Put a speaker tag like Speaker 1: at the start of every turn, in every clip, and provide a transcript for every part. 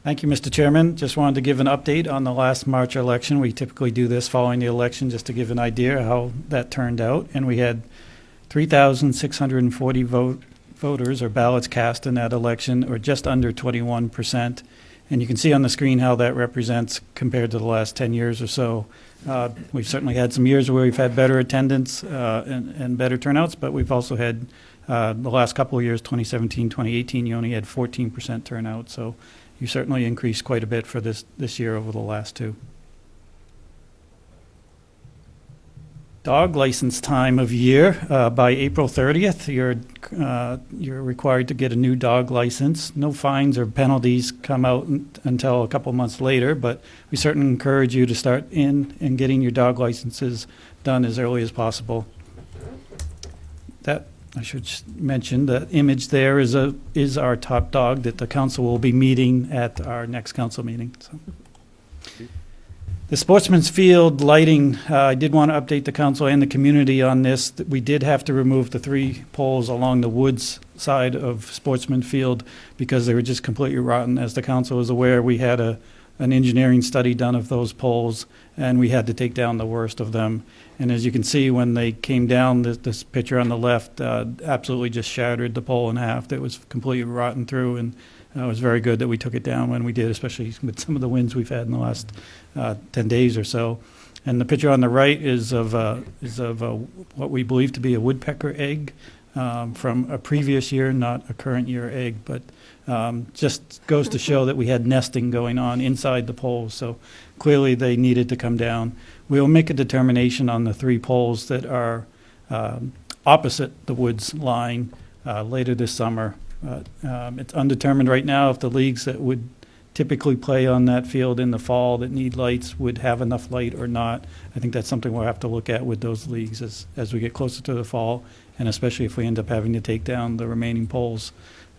Speaker 1: Thank you, Mr. Chairman. Just wanted to give an update on the last March election. We typically do this following the election just to give an idea how that turned out. And we had 3,640 voters or ballots cast in that election, or just under 21%. And you can see on the screen how that represents compared to the last 10 years or so. We've certainly had some years where we've had better attendance and better turnouts, but we've also had the last couple of years, 2017, 2018, you only had 14% turnout. So you certainly increased quite a bit for this year over the last two. Dog license time of year. By April 30th, you're required to get a new dog license. No fines or penalties come out until a couple months later, but we certainly encourage you to start in and getting your dog licenses done as early as possible. That I should mention, the image there is our top dog that the council will be meeting at our next council meeting. So. The Sportsman's Field lighting, I did want to update the council and the community on this. We did have to remove the 3 poles along the woods side of Sportsman's Field because they were just completely rotten. As the council is aware, we had an engineering study done of those poles, and we had to take down the worst of them. And as you can see, when they came down, this picture on the left absolutely just shattered the pole in half. That was completely rotten through, and it was very good that we took it down when we did, especially with some of the winds we've had in the last 10 days or so. And the picture on the right is of what we believe to be a woodpecker egg from a previous year, not a current year egg, but just goes to show that we had nesting going on inside the poles. So clearly they needed to come down. We will make a determination on the 3 poles that are opposite the woods line later this summer. It's undetermined right now if the leagues that would typically play on that field in the fall that need lights would have enough light or not. I think that's something we'll have to look at with those leagues as we get closer to the fall, and especially if we end up having to take down the remaining poles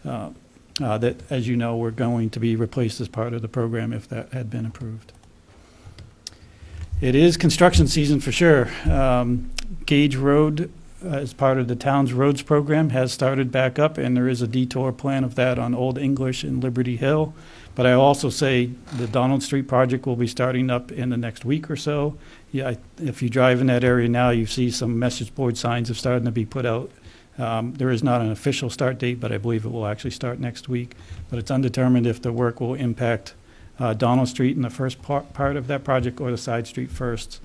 Speaker 1: that, as you know, were going to be replaced as part of the program if that had been approved. It is construction season for sure. Gage Road, as part of the town's roads program, has started back up, and there is a detour plan of that on Old English and Liberty Hill. But I'll also say the Donald Street project will be starting up in the next week or so. Yeah, if you drive in that area now, you see some message board signs are starting to be put out. There is not an official start date, but I believe it will actually start next week. But it's undetermined if the work will impact Donald Street in the first part of that project or the side street first.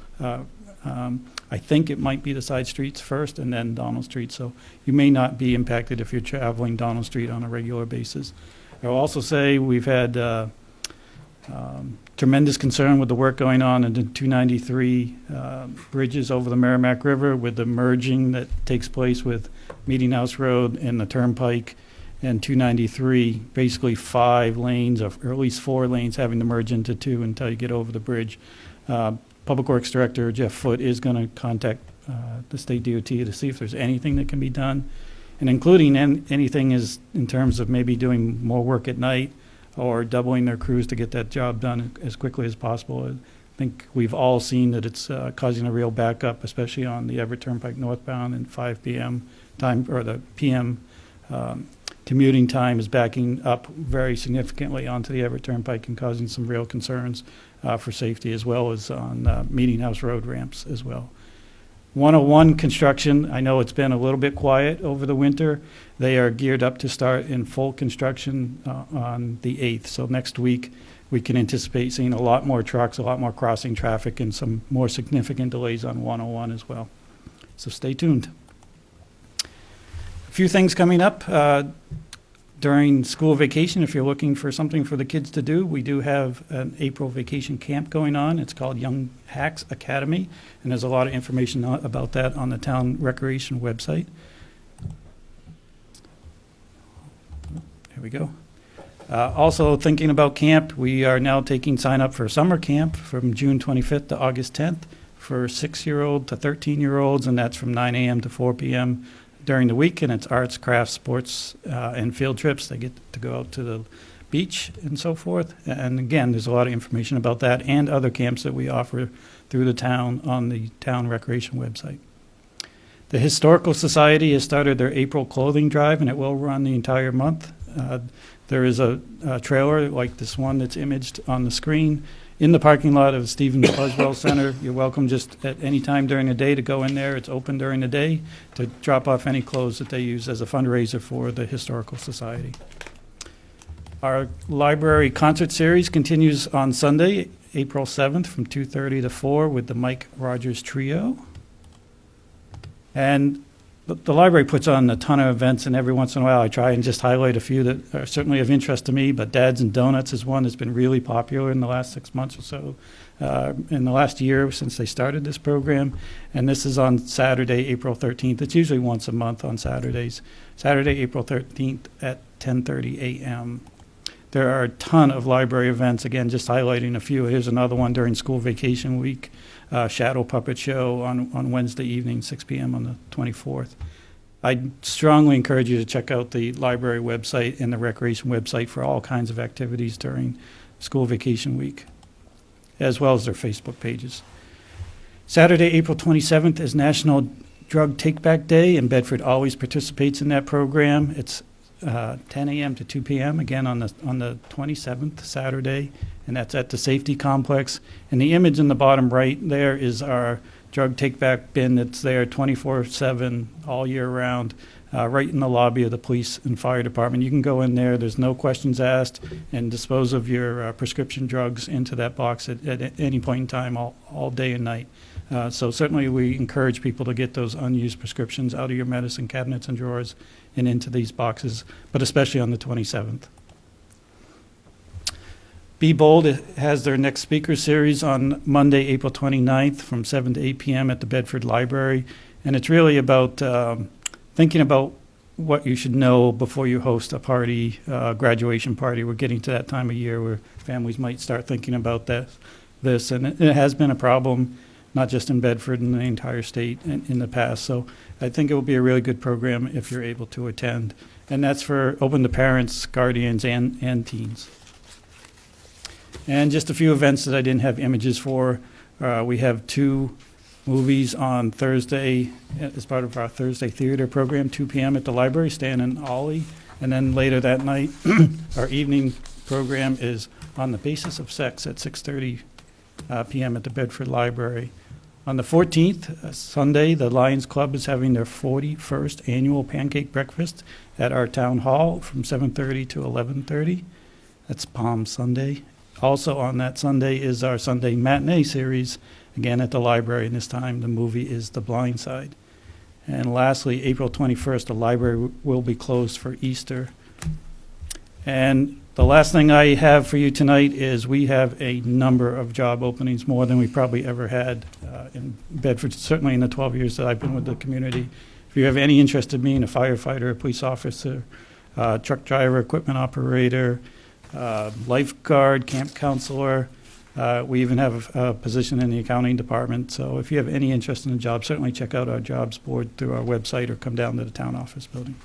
Speaker 1: I think it might be the side streets first and then Donald Street, so you may not be impacted if you're traveling Donald Street on a regular basis. I'll also say we've had tremendous concern with the work going on in the 293 bridges over the Merrimack River with the merging that takes place with Meeting House Road and the Turnpike and 293, basically 5 lanes, or at least 4 lanes having to merge into 2 until you get over the bridge. Public Works Director Jeff Foote is going to contact the state DOT to see if there's anything that can be done, and including anything is in terms of maybe doing more work at night or doubling their crews to get that job done as quickly as possible. I think we've all seen that it's causing a real backup, especially on the Everett Turnpike northbound and 5 p.m. time, or the p.m. Commuting time is backing up very significantly onto the Everett Turnpike and causing some real concerns for safety, as well as on Meeting House Road ramps as well. 101 construction, I know it's been a little bit quiet over the winter. They are geared up to start in full construction on the 8th. So next week we can anticipate seeing a lot more trucks, a lot more crossing traffic, and some more significant delays on 101 as well. So stay tuned. A few things coming up. During school vacation, if you're looking for something for the kids to do, we do have an April vacation camp going on. It's called Young Hacks Academy, and there's a lot of information about that on the town recreation website. There we go. Also thinking about camp, we are now taking sign up for summer camp from June 25th to August 10th for 6-year-old to 13-year-olds, and that's from 9 a.m. to 4 p.m. during the week, and it's arts, crafts, sports, and field trips. They get to go out to the beach and so forth. And again, there's a lot of information about that and other camps that we offer through the town on the town recreation website. The Historical Society has started their April clothing drive, and it will run the entire month. There is a trailer like this one that's imaged on the screen in the parking lot of Stevens Buswell Center. You're welcome just at any time during the day to go in there. It's open during the day to drop off any clothes that they use as a fundraiser for the Historical Society. Our library concert series continues on Sunday, April 7th from 2:30 to 4 with the Mike Rogers Trio. And the library puts on a ton of events, and every once in a while I try and just highlight a few that are certainly of interest to me, but Dads and Donuts is one that's been really popular in the last 6 months or so, in the last year since they started this program. And this is on Saturday, April 13th. It's usually once a month on Saturdays. Saturday, April 13th at 10:30 a.m. There are a ton of library events, again, just highlighting a few. Here's another one during school vacation week. Shadow Puppet Show on Wednesday evening, 6 p.m. on the 24th. I strongly encourage you to check out the library website and the recreation website for all kinds of activities during school vacation week, as well as their Facebook pages. Saturday, April 27th is National Drug Take-Back Day, and Bedford always participates in that program. It's 10 a.m. to 2 p.m. again on the 27th, Saturday, and that's at the safety complex. And the image in the bottom right there is our drug take-back bin that's there 24/7 all year round, right in the lobby of the police and fire department. You can go in there, there's no questions asked, and dispose of your prescription drugs into that box at any point in time, all day and night. So certainly we encourage people to get those unused prescriptions out of your medicine cabinets and drawers and into these boxes, but especially on the 27th. Be Bold has their next speaker series on Monday, April 29th from 7 to 8 p.m. at the Bedford Library. And it's really about thinking about what you should know before you host a party, graduation party. We're getting to that time of year where families might start thinking about this. And it has been a problem, not just in Bedford, in the entire state in the past. So I think it will be a really good program if you're able to attend. And that's open to parents, guardians, and teens. And just a few events that I didn't have images for. We have 2 movies on Thursday as part of our Thursday theater program, 2 p.m. at the library, Stan and Ollie. And then later that night, our evening program is On the Basis of Sex at 6:30 p.m. at the Bedford Library. On the 14th, Sunday, the Lions Club is having their 41st annual pancake breakfast at our town hall from 7:30 to 11:30. That's Palm Sunday. Also on that Sunday is our Sunday matinee series, again at the library, and this time the movie is The Blind Side. And lastly, April 21st, the library will be closed for Easter. And the last thing I have for you tonight is we have a number of job openings, more than we probably ever had in Bedford, certainly in the 12 years that I've been with the community. If you have any interest in being a firefighter, a police officer, truck driver, equipment operator, lifeguard, camp counselor, we even have a position in the accounting department. So if you have any interest in the job, certainly check out our jobs board through our website or come down to the town office building.